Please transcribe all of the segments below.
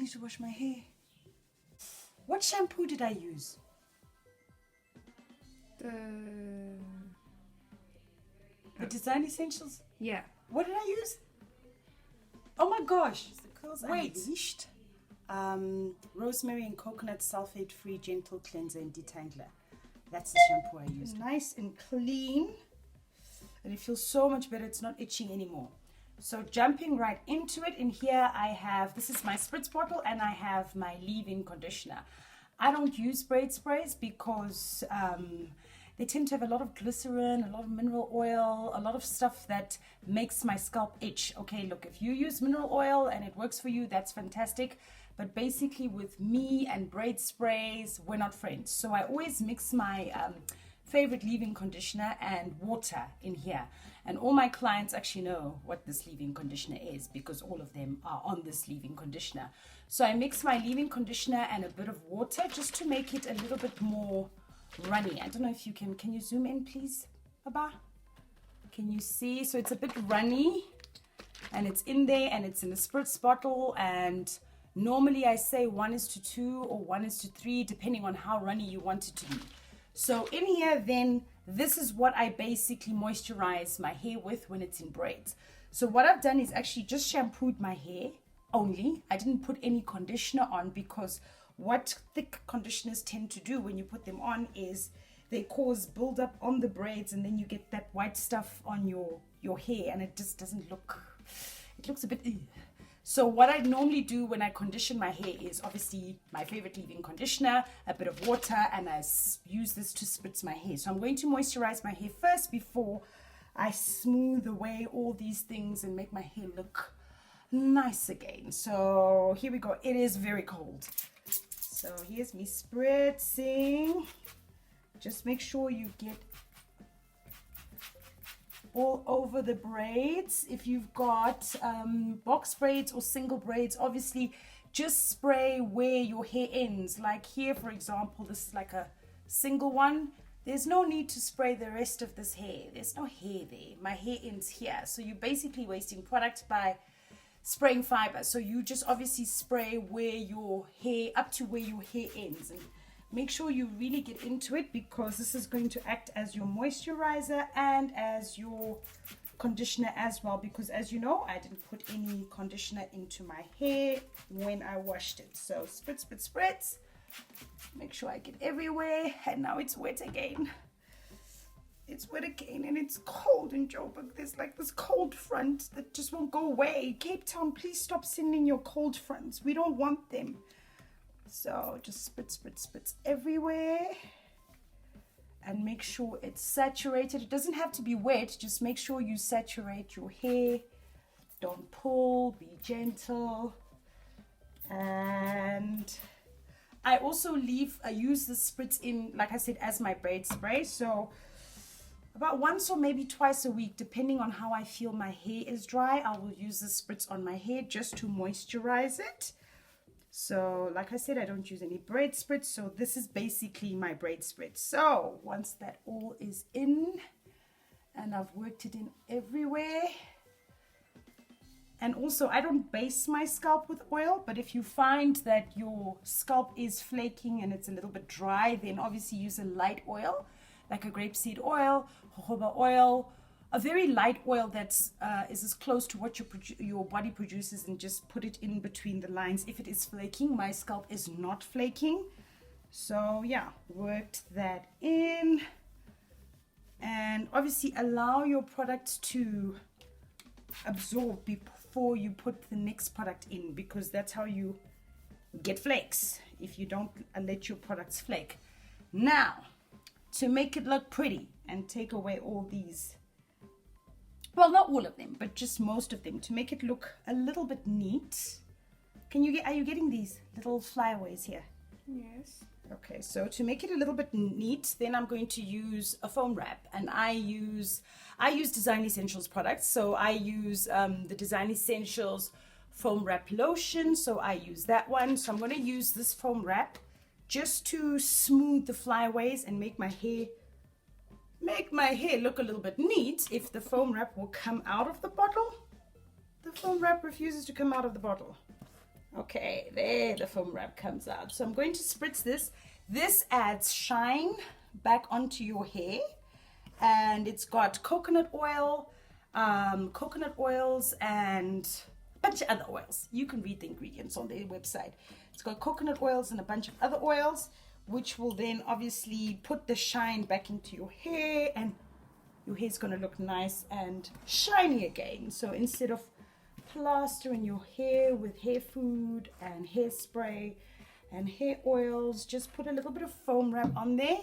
need to wash my hair. What shampoo did I use? The Design Essentials? yeah. What did I use? Oh my gosh. The curls Wait. unleashed. Rosemary and coconut sulfate free gentle cleanser and detangler. That's the shampoo I used. Nice and clean. And it feels so much better. It's not itching anymore. So jumping right into it, in here I have, this is my spritz bottle, and I have my leave-in conditioner. I don't use braid sprays because they tend to have a lot of glycerin, a lot of mineral oil, a lot of stuff that makes my scalp itch. Okay, look, if you use mineral oil and it works for you, that's fantastic. But basically with me and braid sprays, we're not friends. So I always mix my favorite leave-in conditioner and water in here. And all my clients actually know what this leave-in conditioner is because all of them are on this leave-in conditioner. So I mix my leave-in conditioner and a bit of water just to make it a little bit more runny. I don't know if you can you zoom in please, Baba? Can you see? So it's a bit runny and it's in there and it's in a spritz bottle, and normally I say 1:2 or 1:3 depending on how runny you want it to be. So in here then, this is what I basically moisturize my hair with when it's in braids. So what I've done is actually just shampooed my hair only. I didn't put any conditioner on because what thick conditioners tend to do when you put them on is they cause buildup on the braids, and then you get that white stuff on your hair, and it just doesn't look, it looks a bit ugh. So what I normally do when I condition my hair is obviously my favorite leave-in conditioner, a bit of water, and I use this to spritz my hair. So I'm going to moisturize my hair first before I smooth away all these things and make my hair look nice again. So here we go. It is very cold. So here's me spritzing. Just make sure you get all over the braids. If you've got box braids or single braids, obviously just spray where your hair ends. Like here, for example, this is like a single one. There's no need to spray the rest of this hair. There's no hair there. My hair ends here. So you're basically wasting product by spraying fiber. So you just obviously spray where your hair, up to where your hair ends, and make sure you really get into it because this is going to act as your moisturizer and as your conditioner as well, because as you know, I didn't put any conditioner into my hair when I washed it. So spritz, spritz, spritz. Make sure I get everywhere. And now it's wet again. It's wet again and it's cold in Joburg. There's like this cold front that just won't go away. Cape Town, please stop sending your cold fronts. We don't want them. So just spritz, spritz, spritz everywhere. And make sure it's saturated. It doesn't have to be wet. Just make sure you saturate your hair. Don't pull. Be gentle. And I also use the spritz in, like I said, as my braid spray. So about once or maybe twice a week, depending on how I feel my hair is dry, I will use the spritz on my hair just to moisturize it. So like I said, I don't use any braid spritz, so this is basically my braid spritz. So once that all is in and I've worked it in everywhere, and also I don't base my scalp with oil, but if you find that your scalp is flaking and it's a little bit dry, then obviously use a light oil like a grapeseed oil, jojoba oil, a very light oil that's is as close to what your body produces, and just put it in between the lines. If it is flaking, my scalp is not flaking. So yeah, worked that in. And obviously allow your product to absorb before you put the next product in, because that's how you get flakes, if you don't let your products flake. Now, to make it look pretty and take away all these, well, not all of them, but just most of them, to make it look a little bit neat. Are you getting these little flyaways here? Yes. Okay, so to make it a little bit neat, then I'm going to use a foam wrap, and I use Design Essentials products. So I use the Design Essentials foam wrap lotion, so I use that one. So I'm going to use this foam wrap just to smooth the flyaways and make my hair look a little bit neat. If the foam wrap will come out of the bottle, the foam wrap refuses to come out of the bottle. Okay, there the foam wrap comes out. So I'm going to spritz this. This adds shine back onto your hair, and it's got coconut oil, coconut oils, and a bunch of other oils. You can read the ingredients on their website. It's got coconut oils and a bunch of other oils, which will then obviously put the shine back into your hair, and your hair's going to look nice and shiny again. So instead of plastering your hair with hair food and hairspray and hair oils, just put a little bit of foam wrap on there.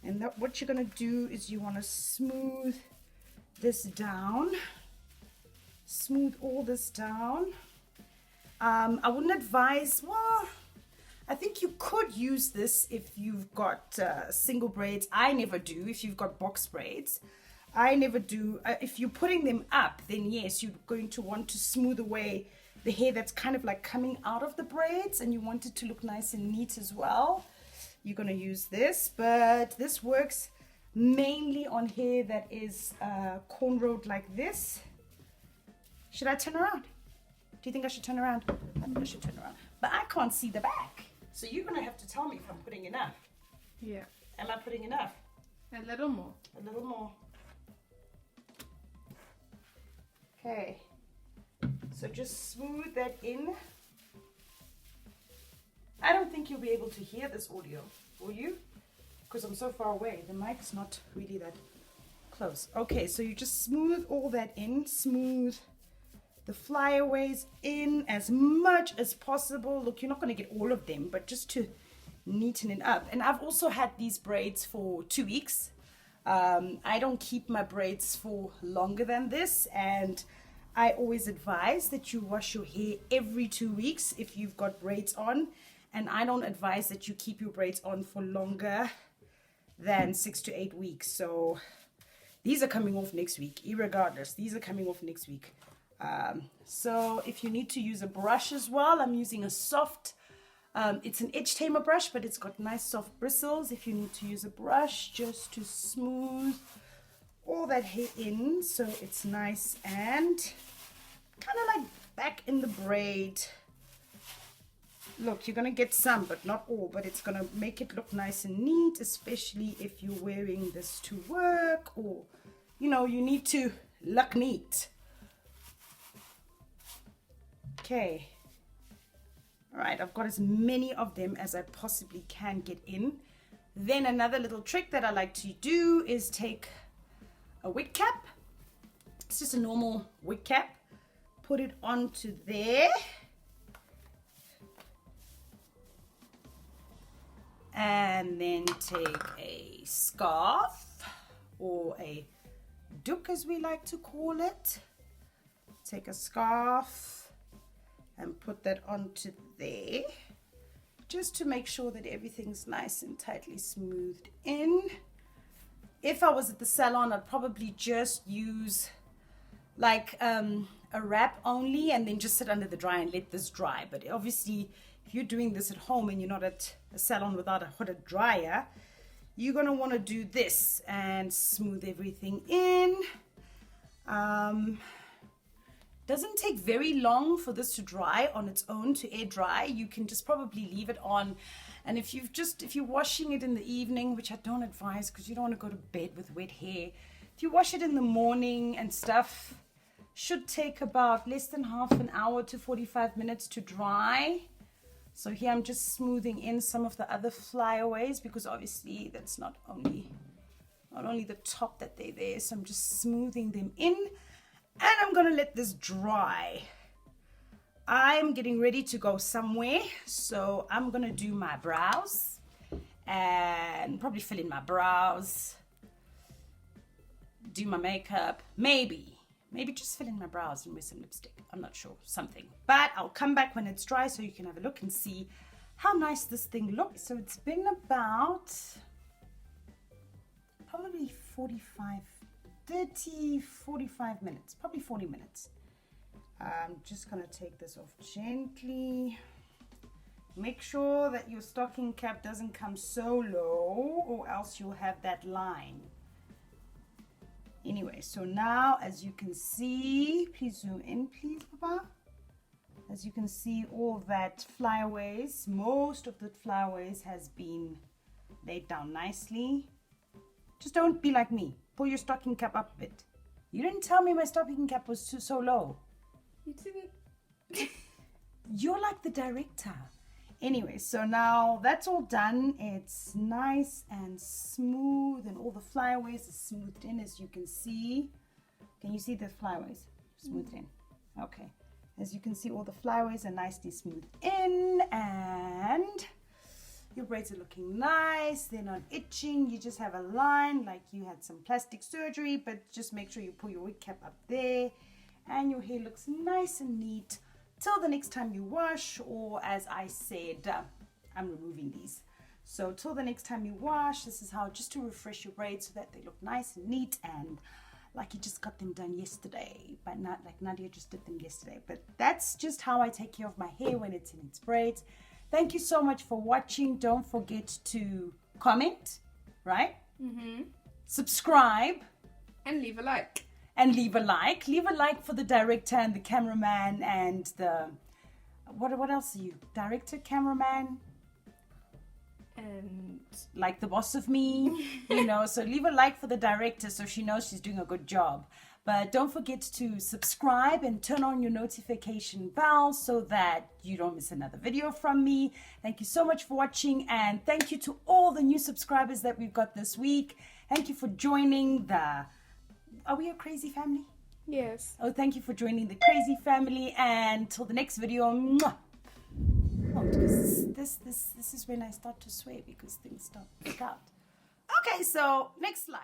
And what you're going to do is you want to smooth this down, smooth all this down. I wouldn't advise, well, I think you could use this if you've got single braids. I never do. If you've got box braids, I never do. If you're putting them up, then yes, you're going to want to smooth away the hair that's kind of like coming out of the braids, and you want it to look nice and neat as well. You're going to use this, but this works mainly on hair that is cornrowed like this. Should I turn around? Do you think I should turn around? I think I should turn around. But I can't see the back. So you're going to have to tell me if I'm putting enough. Yeah. Am I putting enough? A little more. A little more. Okay. So just smooth that in. I don't think you'll be able to hear this audio, will you? Because I'm so far away. The mic's not really that close. Okay, so you just smooth all that in. Smooth the flyaways in as much as possible. Look, you're not going to get all of them, but just to neaten it up. And I've also had these braids for 2 weeks. I don't keep my braids for longer than this, and I always advise that you wash your hair every 2 weeks if you've got braids on, and I don't advise that you keep your braids on for longer than 6 to 8 weeks. So these are coming off next week, irregardless. These are coming off next week. So if you need to use a brush as well, I'm using a soft, it's an edge tamer brush, but it's got nice soft bristles. If you need to use a brush just to smooth all that hair in so it's nice and kind of like back in the braid. Look, you're gonna get some, but not all, but it's gonna make it look nice and neat, especially if you're wearing this to work, or you know, you need to look neat. Okay, all right, I've got as many of them as I possibly can get in. Then another little trick that I like to do is take a wig cap. It's just a normal wig cap. Put it onto there. And then take a scarf, or a doek as we like to call it. Take a scarf and put that onto there, just to make sure that everything's nice and tightly smoothed in. If I was at the salon, I'd probably just use like a wrap only, and then just sit under the dryer and let this dry. But obviously, if you're doing this at home and you're not at a salon without a hooded dryer, you're going to want to do this and smooth everything in. Doesn't take very long for this to dry on its own, to air dry. You can just probably leave it on, and if you're washing it in the evening, which I don't advise because you don't want to go to bed with wet hair, if you wash it in the morning and stuff, should take about less than half an hour to 45 minutes to dry. So here I'm just smoothing in some of the other flyaways, because obviously that's not only the top that they're there. So I'm just smoothing them in, and I'm gonna let this dry. I'm getting ready to go somewhere, so I'm gonna do my brows and probably fill in my brows, do my makeup, maybe just fill in my brows and wear some lipstick. I'm not sure, something. But I'll come back when it's dry so you can have a look and see how nice this thing looks. So it's been about probably 45 minutes, probably 40 minutes. I'm just gonna take this off gently. Make sure that your stocking cap doesn't come so low, or else you'll have that line. Anyway, so now as you can see, please zoom in, please, Papa. As you can see, all that flyaways, most of the flyaways has been laid down nicely. Just don't be like me. Pull your stocking cap up a bit. You didn't tell me my stocking cap was so low. You didn't. You're like the director. Anyway, so now that's all done. It's nice and smooth, and all the flyaways are smoothed in, as you can see. Can you see the flyaways smoothed in? Okay. As you can see, all the flyaways are nicely smoothed in, and your braids are looking nice. They're not itching. You just have a line like you had some plastic surgery, but just make sure you pull your wig cap up there, and your hair looks nice and neat. Till the next time you wash, or as I said, I'm removing these. So till the next time you wash, this is how, just to refresh your braids so that they look nice and neat and like you just got them done yesterday, but not like Nadia just did them yesterday. But that's just how I take care of my hair when it's in its braids. Thank you so much for watching. Don't forget to comment, right? Subscribe. And leave a like. And leave a like. Leave a like for the director and the cameraman and the... What else are you? Director, cameraman? And... like the boss of me, you know. So leave a like for the director so she knows she's doing a good job. But don't forget to subscribe and turn on your notification bell so that you don't miss another video from me. Thank you so much for watching, and thank you to all the new subscribers that we've got this week. Thank you for joining the... Are we a crazy family? Yes. Oh, thank you for joining the crazy family, and till the next video. Mwah. Oh, because this is when I start to swear because things don't work out. Okay, so next slide.